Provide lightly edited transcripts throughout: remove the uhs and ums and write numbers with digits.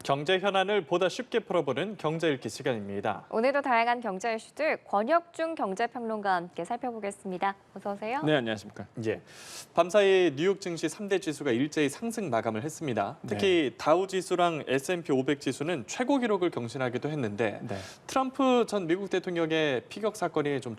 경제 현안을 보다 쉽게 풀어보는 경제 읽기 시간입니다. 오늘도 다양한 경제 이슈들 권혁중 경제평론가와 함께 살펴보겠습니다. 어서 오세요. 네, 안녕하십니까. 예, 밤사이 뉴욕 증시 3대 지수가 일제히 상승 마감을 했습니다. 특히 다우 지수랑 S&P 500 지수는 최고 기록을 경신하기도 했는데 트럼프 전 미국 대통령의 피격 사건이 좀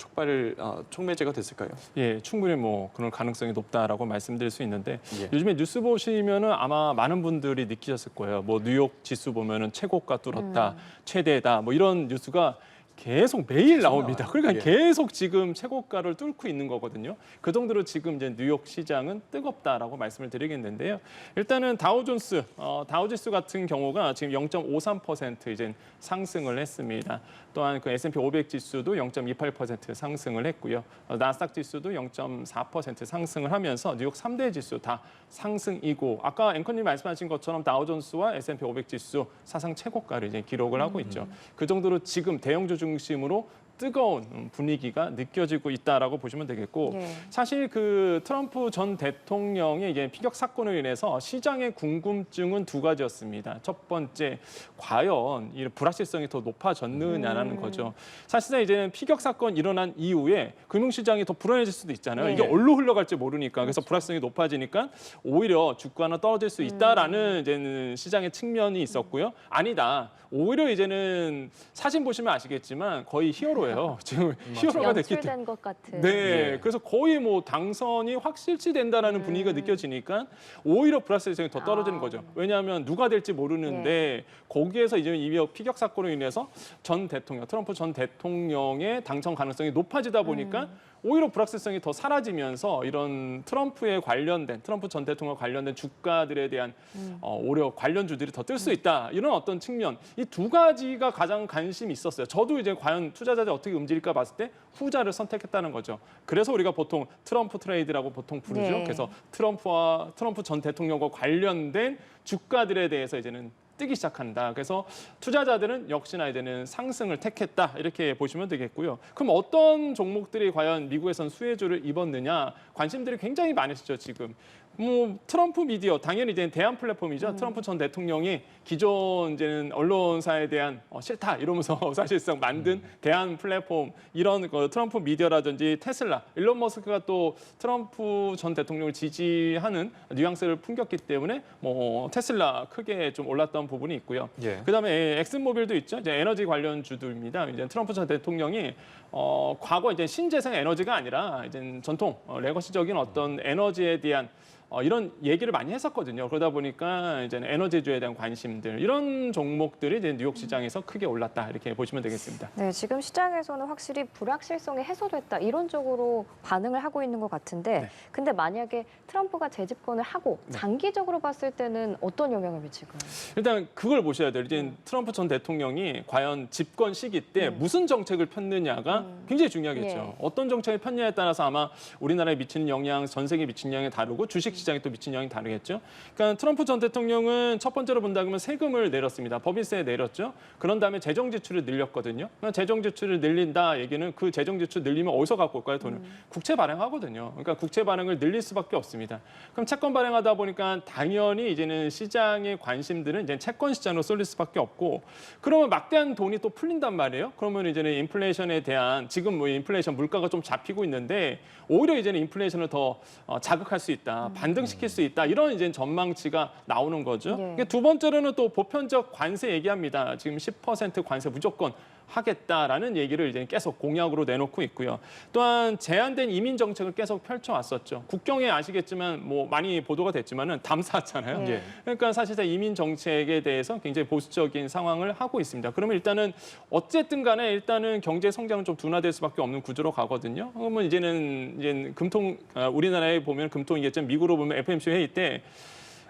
촉매제가 됐을까요? 예, 충분히 그런 가능성이 높다라고 말씀드릴 수 있는데 예. 요즘에 뉴스 보시면은 아마 많은 분들이 느끼셨을 거예요. 뉴욕 지수 보면은 최고가 뚫었다, 최대다, 이런 뉴스가 계속 매일 나옵니다. 그러니까 계속 지금 최고가를 뚫고 있는 거거든요. 그 정도로 지금 이제 뉴욕 시장은 뜨겁다라고 말씀을 드리겠는데요. 일단은 다우존스, 다우지수 같은 경우가 지금 0.53% 이제 상승을 했습니다. 또한 그 S&P 500 지수도 0.28% 상승을 했고요. 나스닥 지수도 0.4% 상승을 하면서 뉴욕 3대 지수 다 상승이고 아까 앵커님 말씀하신 것처럼 다우존스와 S&P 500 지수 사상 최고가를 이제 기록을 하고 있죠. 그 정도로 지금 대형주 중심으로 뜨거운 분위기가 느껴지고 있다라고 보시면 되겠고 사실 그 트럼프 전 대통령의 이제 피격 사건으로 인해서 시장의 궁금증은 두 가지였습니다. 첫 번째, 과연 이 불확실성이 더 높아졌느냐라는 거죠. 사실상 이제는 피격 사건 일어난 이후에 금융시장이 더 불안해질 수도 있잖아요. 이게 어디로 흘러갈지 모르니까 그래서 불확실성이 높아지니까 오히려 주가는 떨어질 수 있다라는 이제는 시장의 측면이 있었고요. 아니다. 오히려 이제는 사진 보시면 아시겠지만 거의 히어로예요. 지금 히어로가 됐기 때문에. 연출된 것 같은. 네, 그래서 거의 당선이 확실시 된다라는 분위기가 느껴지니까 오히려 불확실성이 더 떨어지는 거죠. 왜냐하면 누가 될지 모르는데 거기에서 이제 이 피격 사건으로 인해서 전 대통령, 트럼프 전 대통령의 당선 가능성이 높아지다 보니까 오히려 불확실성이 더 사라지면서 이런 트럼프 전 대통령 관련된 주가들에 대한 오히려 관련주들이 더 뜰 수 있다. 이런 어떤 측면, 이 두 가지가 가장 관심이 있었어요. 저도 이제 과연 투자자들이 어떻게 움직일까 봤을 때 후자를 선택했다는 거죠. 그래서 우리가 보통 트럼프 트레이드라고 보통 부르죠. 그래서 트럼프 전 대통령과 관련된 주가들에 대해서 이제는 뜨기 시작한다. 그래서 투자자들은 역시나 이제는 상승을 택했다. 이렇게 보시면 되겠고요. 그럼 어떤 종목들이 과연 미국에선 수혜주를 입었느냐? 관심들이 굉장히 많으시죠, 지금. 트럼프 미디어, 당연히 이제 대한 플랫폼이죠. 트럼프 전 대통령이 기존 이제는 언론사에 대한 싫다 이러면서 사실상 만든 대한 플랫폼 이런 트럼프 미디어라든지 테슬라, 일론 머스크가 또 트럼프 전 대통령을 지지하는 뉘앙스를 풍겼기 때문에 테슬라 크게 좀 올랐던 부분이 있고요. 그다음에 엑슨모빌도 있죠. 이제 에너지 관련주들입니다. 이제 트럼프 전 대통령이 과거 이제 신재생 에너지가 아니라 이제 전통 레거시적인 어떤 에너지에 대한 이런 얘기를 많이 했었거든요. 그러다 보니까 이제 에너지주에 대한 관심들 이런 종목들이 이제 뉴욕 시장에서 크게 올랐다 이렇게 보시면 되겠습니다. 네, 지금 시장에서는 확실히 불확실성이 해소됐다 이런 쪽으로 반응을 하고 있는 것 같은데, 근데 만약에 트럼프가 재집권을 하고 장기적으로 봤을 때는 어떤 영향을 미칠까요? 일단 그걸 보셔야 돼요. 이제 트럼프 전 대통령이 과연 집권 시기 때 무슨 정책을 폈느냐가 굉장히 중요하겠죠. 어떤 정책을 폈냐에 따라서 아마 우리나라에 미치는 영향, 전 세계에 미치는 영향이 다르고 주식 시장에 또 미친 영향이 다르겠죠. 그러니까 트럼프 전 대통령은 첫 번째로 본다면 세금을 내렸습니다. 법인세 내렸죠. 그런 다음에 재정 지출을 늘렸거든요. 그러니까 재정 지출을 늘린다 얘기는 그 재정 지출 늘리면 어디서 갖고 올까요, 돈을? 국채 발행하거든요. 그러니까 국채 발행을 늘릴 수밖에 없습니다. 그럼 채권 발행하다 보니까 당연히 이제는 시장의 관심들은 이제 채권 시장으로 쏠릴 수밖에 없고, 그러면 막대한 돈이 또 풀린단 말이에요. 그러면 이제는 인플레이션에 대한 지금 인플레이션 물가가 좀 잡히고 있는데 오히려 이제는 인플레이션을 더 자극할 수 있다. 반등시킬 수 있다. 이런 이제 전망치가 나오는 거죠. 두 번째로는 또 보편적 관세 얘기합니다. 지금 10% 관세 무조건 하겠다라는 얘기를 이제 계속 공약으로 내놓고 있고요. 또한 제한된 이민 정책을 계속 펼쳐왔었죠. 국경에 아시겠지만 많이 보도가 됐지만은 담사잖아요. 그러니까 사실상 이민 정책에 대해서 굉장히 보수적인 상황을 하고 있습니다. 그러면 일단은 어쨌든 간에 일단은 경제 성장은 좀 둔화될 수밖에 없는 구조로 가거든요. 그러면 이제 우리나라에 보면 금통이겠지만 미국으로 보면 FOMC 회의 때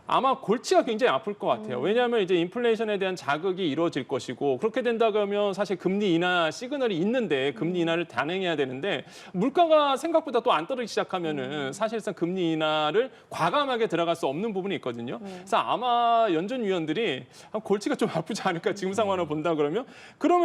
아마 골치가 굉장히 아플 것 같아요. 왜냐하면 이제 인플레이션에 대한 자극이 이루어질 것이고, 그렇게 된다 그러면 사실 금리 인하 시그널이 있는데 금리 인하를 단행해야 되는데 물가가 생각보다 또 안 떨어지기 시작하면은 사실상 금리 인하를 과감하게 들어갈 수 없는 부분이 있거든요. 그래서 아마 연준위원들이 골치가 좀 아프지 않을까 지금 상황을 본다 그러면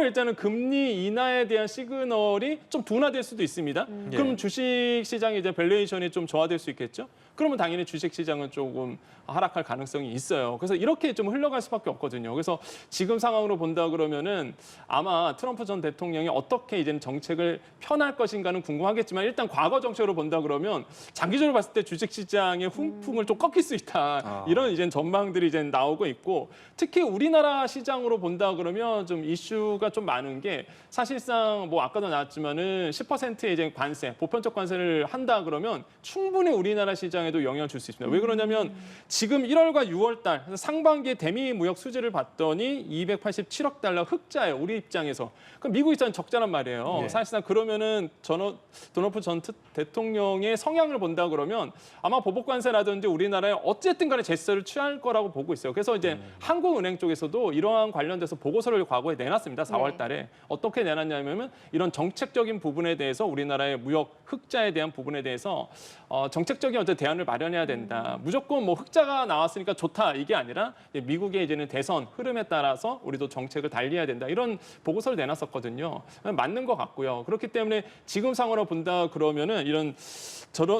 일단은 금리 인하에 대한 시그널이 좀 둔화될 수도 있습니다. 그럼 주식 시장의 이제 밸류에이션이 좀 저하될 수 있겠죠. 그러면 당연히 주식 시장은 조금 하락 하락할 가능성이 있어요. 그래서 이렇게 좀 흘러갈 수밖에 없거든요. 그래서 지금 상황으로 본다 그러면은 아마 트럼프 전 대통령이 어떻게 이제는 정책을 펴날 것인가는 궁금하겠지만 일단 과거 정책으로 본다 그러면 장기적으로 봤을 때 주식시장의 훈풍을 좀 꺾일 수 있다. 이런 이제 전망들이 이제 나오고 있고 특히 우리나라 시장으로 본다 그러면 좀 이슈가 좀 많은 게 사실상 뭐 아까도 나왔지만은 10%의 이제 관세, 보편적 관세를 한다 그러면 충분히 우리나라 시장에도 영향을 줄 수 있습니다. 왜 그러냐면 지금 1월과 6월 달 상반기에 대미 무역 수지를 봤더니 287억 달러 흑자예요. 우리 입장에서. 그럼 미국 입장은 적자란 말이에요. 사실상 그러면은 도널드 전 대통령의 성향을 본다 그러면 아마 보복 관세라든지 우리나라에 어쨌든 간에 제스처를 취할 거라고 보고 있어요. 그래서 이제 한국은행 쪽에서도 이러한 관련돼서 보고서를 과거에 내놨습니다. 4월 달에. 어떻게 내놨냐면 이런 정책적인 부분에 대해서 우리나라의 무역 흑자에 대한 부분에 대해서 정책적인 어떤 대안을 마련해야 된다. 무조건 뭐 흑자가 나왔으니까 좋다 이게 아니라 미국의 이제는 대선 흐름에 따라서 우리도 정책을 달리해야 된다. 이런 보고서를 내놨었거든요. 맞는 것 같고요. 그렇기 때문에 지금 상황으로 본다 그러면은 이런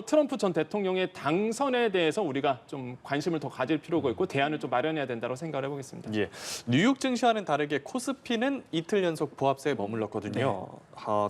트럼프 전 대통령의 당선에 대해서 우리가 좀 관심을 더 가질 필요가 있고 대안을 좀 마련해야 된다고 생각을 해보겠습니다. 예, 뉴욕 증시와는 다르게 코스피는 이틀 연속 보합세에 머물렀거든요.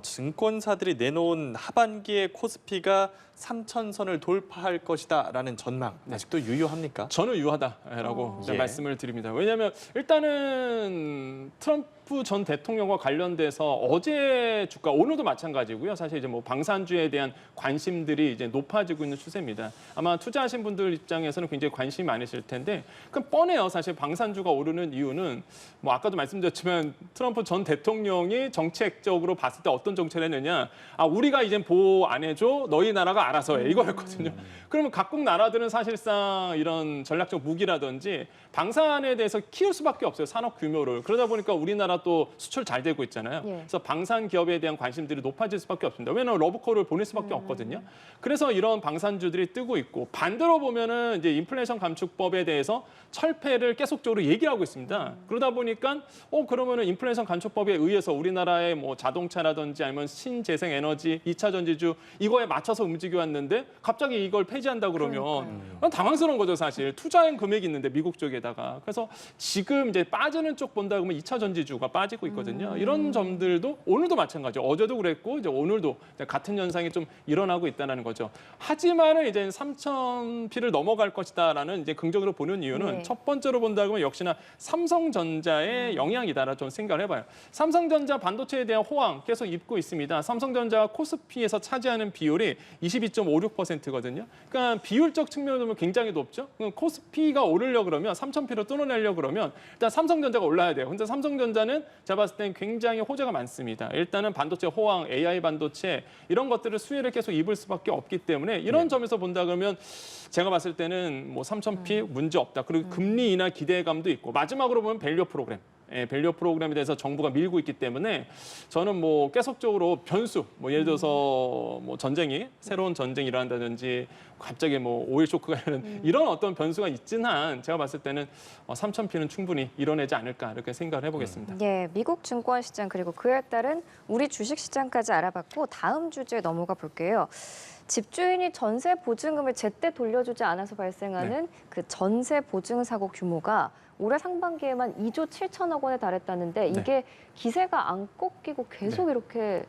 증권사들이 내놓은 하반기에 코스피가 3,000선을 돌파할 것이다라는 전망 아직도 유효합니까? 저는 유효하다라고 예. 말씀을 드립니다. 왜냐하면 일단은 트럼프 전 대통령과 관련돼서 어제 주가 오늘도 마찬가지고요. 사실 이제 뭐 방산주에 대한 관심들이 이제 높아지고 있는 추세입니다. 아마 투자하신 분들 입장에서는 굉장히 관심이 많으실 텐데 그럼 뻔해요. 사실 방산주가 오르는 이유는 뭐 아까도 말씀드렸지만 트럼프 전 대통령이 정책적으로 봤을 때 어떤 정책을 했느냐. 우리가 이제 보호 안 해줘. 너희 나라가 알아서 해. 이거였거든요. 그러면 각국 나라들은 사실상 이런 전략적 무기라든지 방산에 대해서 키울 수밖에 없어요. 산업 규모를. 그러다 보니까 우리나라 또 수출 잘 되고 있잖아요. 그래서 방산 기업에 대한 관심들이 높아질 수밖에 없습니다. 왜냐하면 러브콜을 보낼 수밖에 없거든요. 그래서 이런 방산주들이 뜨고 있고 반대로 보면은 이제 인플레이션 감축법에 대해서 철폐를 계속적으로 얘기하고 있습니다. 그러다 보니까 그러면은 인플레이션 감축법에 의해서 우리나라의 뭐 자동차라든지 아니면 신재생 에너지, 2차 전지주 이거에 맞춰서 움직여 왔는데 갑자기 이걸 폐지한다 그러면 당황스러운 거죠, 사실. 투자한 금액이 있는데 미국 쪽에다가. 그래서 지금 이제 빠지는 쪽 본다 그러면 2차 전지주가 빠지고 있거든요. 이런 점들도 오늘도 마찬가지죠. 어제도 그랬고 이제 오늘도 같은 현상이 좀 일어나고 있다는 거죠. 하지만은 이제 3,000P를 넘어갈 것이다라는 이제 긍정으로 보는 이유는 첫 번째로 본다 그러면 역시나 삼성전자의 영향이다라 좀 생각을 해봐요. 삼성전자 반도체에 대한 호황 계속 입고 있습니다. 삼성전자가 코스피에서 차지하는 비율이 22.56%거든요. 그러니까 비율적 측면으로 보면 굉장히 높죠. 코스피가 오르려 그러면 3,000P로 뚫어내려 그러면 일단 삼성전자가 올라야 돼요. 근데 삼성전자는 제가 봤을 땐 굉장히 호재가 많습니다. 일단은 반도체 호황, AI 반도체 이런 것들을 수혜를 계속 입을 수밖에 없기 때문에 이런 점에서 본다 그러면 제가 봤을 때는 뭐 3,000P 문제 없다. 그리고 금리 인하 기대감도 있고 마지막으로 보면 밸류 프로그램. 밸류 프로그램에 대해서 정부가 밀고 있기 때문에 저는 뭐 계속적으로 변수, 뭐 예를 들어서 뭐 새로운 전쟁이 일어난다든지 갑자기 뭐 오일 쇼크가 이런 어떤 변수가 있진 한 제가 봤을 때는 3,000P는 충분히 이뤄내지 않을까 이렇게 생각을 해보겠습니다. 예, 미국 증권 시장 그리고 그에 따른 우리 주식 시장까지 알아봤고 다음 주제에 넘어가 볼게요. 집주인이 전세 보증금을 제때 돌려주지 않아서 발생하는 그 전세 보증 사고 규모가 올해 상반기에만 2조 7천억 원에 달했다는데 이게 기세가 안 꺾이고 계속 이렇게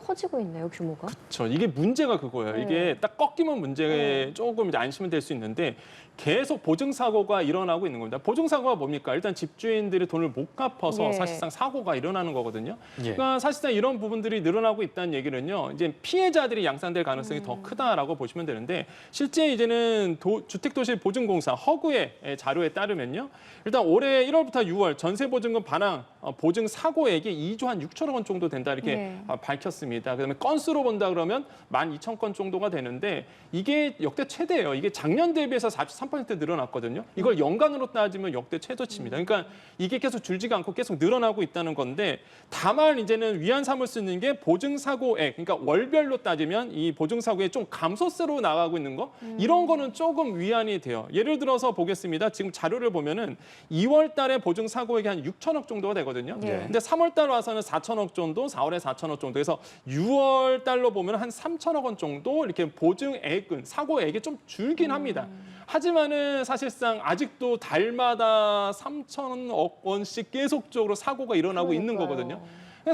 커지고 있네요, 규모가. 그렇죠. 이게 문제가 그거예요. 이게 딱 꺾이면 문제 조금 이제 안심은 될 수 있는데 계속 보증 사고가 일어나고 있는 겁니다. 보증 사고가 뭡니까? 일단 집주인들이 돈을 못 갚아서 사실상 사고가 일어나는 거거든요. 그러니까 사실상 이런 부분들이 늘어나고 있다는 얘기는요. 이제 피해자들이 양산될 가능성이 더 크다라고 보시면 되는데 실제 이제는 주택도시보증공사 허그의 자료에 따르면요. 일단 올해 1월부터 6월 전세 보증금 반환 보증 사고액이 2조 한 6천억 원 정도 된다 이렇게 밝혔습니다. 그다음에 건수로 본다 그러면 12,000건 정도가 되는데 이게 역대 최대예요. 이게 작년 대비해서 43% 늘어났거든요. 이걸 연간으로 따지면 역대 최저치입니다. 그러니까 이게 계속 줄지가 않고 계속 늘어나고 있다는 건데 다만 이제는 위안 삼을 수 있는 게 보증 사고액, 그러니까 월별로 따지면 이 보증 사고액 좀 감소세로 나가고 있는 거 이런 거는 조금 위안이 돼요. 예를 들어서 보겠습니다. 지금 자료를 보면은 2월 달에 보증 사고액이 한 6천억 정도가 되거든요. 근데 3월 달 와서는 4천억 정도, 4월에 4천억 정도. 그래서 6월 달로 보면 한 3천억 원 정도 이렇게 보증액은 사고액이 좀 줄긴 합니다. 하지만은 사실상 아직도 달마다 3천억 원씩 계속적으로 사고가 일어나고 있는 거거든요.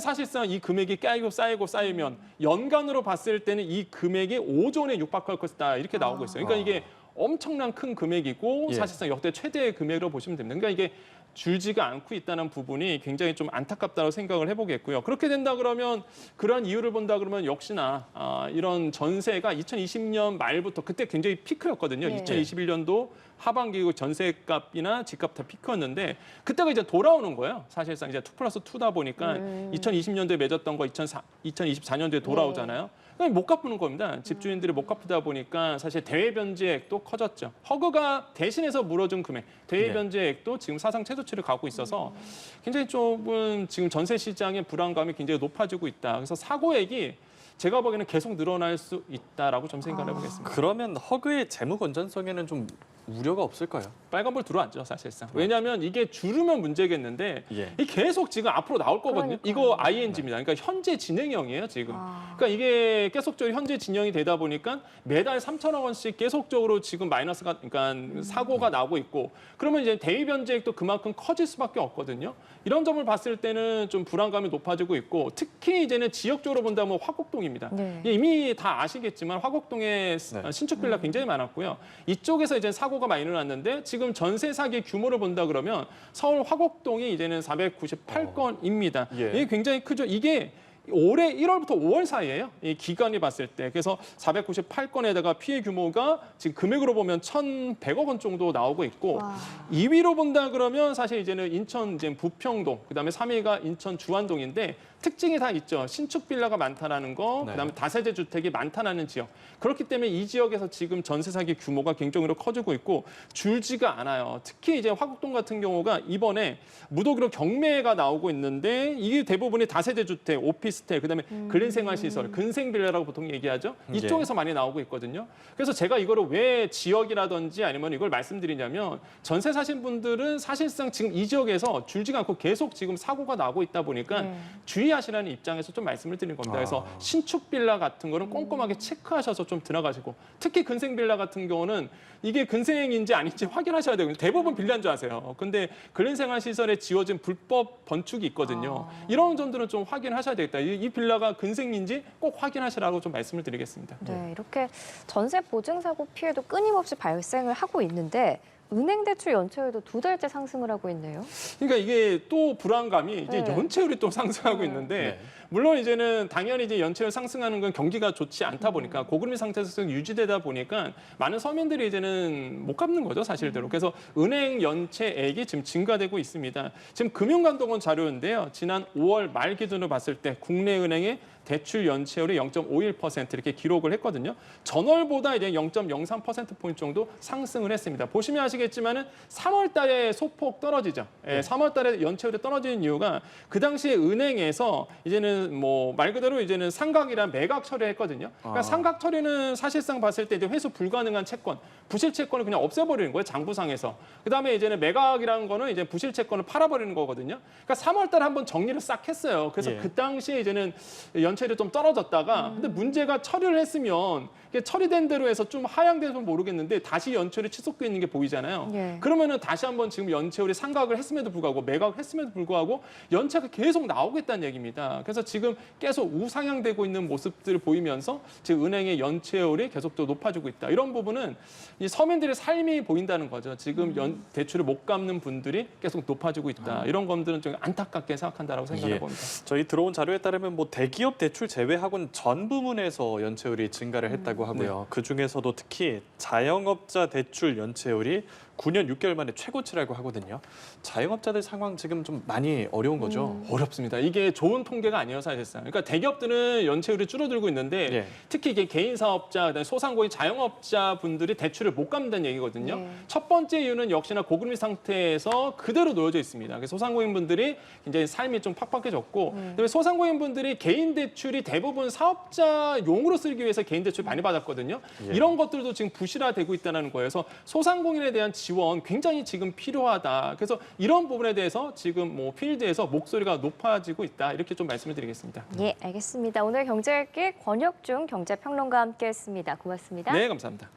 사실상 이 금액이 쌓이고 쌓이면 연간으로 봤을 때는 이 금액이 5조 원에 육박할 것이다 이렇게 나오고 있어요. 그러니까 이게 엄청난 큰 금액이고 예. 사실상 역대 최대의 금액으로 보시면 됩니다. 그러니까 이게 줄지가 않고 있다는 부분이 굉장히 좀 안타깝다고 생각을 해보겠고요. 그렇게 된다 그러면 그런 이유를 본다 그러면 역시나 이런 전세가 2020년 말부터 그때 굉장히 피크였거든요. 네. 2021년도 하반기 전세값이나 집값 다 피크였는데 그때가 이제 돌아오는 거예요. 사실상 이제 2+2다 보니까 2020년도에 맺었던 거 2024년도에 돌아오잖아요. 그럼 못 갚는 겁니다. 집주인들이 못 갚다 보니까 사실 대외변제액도 커졌죠. 허그가 대신해서 물어준 금액, 대외변제액도 지금 사상 최저치를 가고 있어서 굉장히 좁은 지금 전세 시장의 불안감이 굉장히 높아지고 있다. 그래서 사고액이 제가 보기에는 계속 늘어날 수 있다라고 좀 생각을 해보겠습니다. 그러면 허그의 재무 건전성에는 좀 우려가 없을까요? 빨간불 들어왔죠, 사실상. 왜냐하면 이게 줄으면 문제겠는데 예. 이 계속 지금 앞으로 나올 거거든요. 그러니까요. 이거 ING입니다. 그러니까 현재 진행형이에요, 지금. 그러니까 이게 계속적으로 현재 진행이 되다 보니까 매달 3천억 원씩 계속적으로 지금 마이너스가, 그러니까 사고가 나고 있고 그러면 이제 대위 변제액도 그만큼 커질 수밖에 없거든요. 이런 점을 봤을 때는 좀 불안감이 높아지고 있고 특히 이제는 지역적으로 본다면 화곡동입니다. 네. 이미 다 아시겠지만 화곡동에 네. 신축 빌라 굉장히 많았고요. 이쪽에서 이제 사고가 많이 일어났는데 지금 전세 사기 규모를 본다 그러면 서울 화곡동이 이제는 498건입니다. 예. 이게 굉장히 크죠. 이게 올해 1월부터 5월 사이에요. 이 기간이 봤을 때. 그래서 498건에다가 피해 규모가 지금 금액으로 보면 1,100억 원 정도 나오고 있고 와. 2위로 본다 그러면 사실 이제는 인천 이제 부평동, 그다음에 3위가 인천 주안동인데 특징이 다 있죠. 신축 빌라가 많다라는 거, 네. 그다음에 다세대 주택이 많다라는 지역. 그렇기 때문에 이 지역에서 지금 전세 사기 규모가 굉장히로 커지고 있고 줄지가 않아요. 특히 이제 화곡동 같은 경우가 이번에 무더기로 경매가 나오고 있는데 이게 대부분이 다세대 주택, 오피스텔, 그다음에 근린생활시설, 근생빌라라고 보통 얘기하죠. 이쪽에서 많이 나오고 있거든요. 그래서 제가 이거를 왜 지역이라든지 아니면 이걸 말씀드리냐면 전세 사신 분들은 사실상 지금 이 지역에서 줄지가 않고 계속 지금 사고가 나고 있다 보니까 주의하시라는 입장에서 좀 말씀을 드린 겁니다. 그래서 신축 빌라 같은 거는 꼼꼼하게 체크하셔서 좀 들어가시고 특히 근생 빌라 같은 경우는 이게 근생인지 아닌지 확인하셔야 되거든요. 대부분 빌라인 줄 아세요. 근데 근린생활시설에 지어진 불법 건축이 있거든요. 이런 점들은 좀 확인하셔야 되겠다. 이 빌라가 근생인지 꼭 확인하시라고 좀 말씀을 드리겠습니다. 네, 이렇게 전세 보증 사고 피해도 끊임없이 발생을 하고 있는데 은행 대출 연체율도 2달째 상승을 하고 있네요. 그러니까 이게 또 불안감이 이제 네. 연체율이 또 상승하고 있는데 네. 물론 이제는 당연히 이제 연체율 상승하는 건 경기가 좋지 않다 보니까 고금리 상태에서 유지되다 보니까 많은 서민들이 이제는 못 갚는 거죠, 사실대로. 그래서 은행 연체액이 지금 증가되고 있습니다. 지금 금융감독원 자료인데요. 지난 5월 말 기준으로 봤을 때 국내 은행의 대출 연체율이 0.51% 이렇게 기록을 했거든요. 전월보다 이제 0.03%포인트 정도 상승을 했습니다. 보시면 아시겠지만은 3월 달에 소폭 떨어지죠. 예, 3월 달에 연체율이 떨어지는 이유가 그 당시에 은행에서 이제는 뭐 말 그대로 이제는 상각이란 매각 처리를 했거든요. 그러니까 상각 처리는 사실상 봤을 때 이제 회수 불가능한 채권, 부실 채권을 그냥 없애버리는 거예요, 장부상에서. 그다음에 이제는 매각이라는 거는 이제 부실 채권을 팔아버리는 거거든요. 그러니까 3월 달에 한번 정리를 싹 했어요. 그래서 예. 그 당시에 이제는 연체율이 좀 떨어졌다가 근데 문제가 처리를 했으면 이게 처리된 대로 해서 좀 하향돼서 모르겠는데 다시 연체율이 치솟고 있는 게 보이잖아요. 예. 그러면은 다시 한번 지금 연체율이 상각을 했음에도 불구하고 매각을 했음에도 불구하고 연체가 계속 나오겠다는 얘기입니다. 그래서 지금 계속 우상향되고 있는 모습들을 보이면서 지금 은행의 연체율이 계속적으로 높아지고 있다. 이런 부분은 이 서민들의 삶이 보인다는 거죠. 지금 대출을 못 갚는 분들이 계속 높아지고 있다. 이런 것들은 좀 안타깝게 생각한다라고 생각해 봅니다. 저희 들어온 자료에 따르면 뭐 대기업 대출 제외하고는 전 부문에서 연체율이 증가를 했다고 하고요. 그 중에서도 특히 자영업자 대출 연체율이 9년 6개월 만에 최고치라고 하거든요. 자영업자들 상황 지금 좀 많이 어려운 거죠. 어렵습니다. 이게 좋은 통계가 아니에요, 사실상. 그러니까 대기업들은 연체율이 줄어들고 있는데 예. 특히 이게 개인 사업자, 그다음에 소상공인 자영업자 분들이 대출을 못 갚는다는 얘기거든요. 네. 첫 번째 이유는 역시나 고금리 상태에서 그대로 놓여져 있습니다. 그래서 소상공인 분들이 굉장히 삶이 좀 팍팍해졌고, 그다음에 소상공인 분들이 개인 대출이 대부분 사업자용으로 쓰기 위해서 개인 대출 많이 받았거든요. 예. 이런 것들도 지금 부실화되고 있다는 거예요. 그래서 소상공인에 대한 지원 굉장히 지금 필요하다. 그래서 이런 부분에 대해서 지금 뭐 필드에서 목소리가 높아지고 있다. 이렇게 좀 말씀을 드리겠습니다. 예, 알겠습니다. 오늘 경제일기 권혁중 경제평론가와 함께했습니다. 고맙습니다. 네, 감사합니다.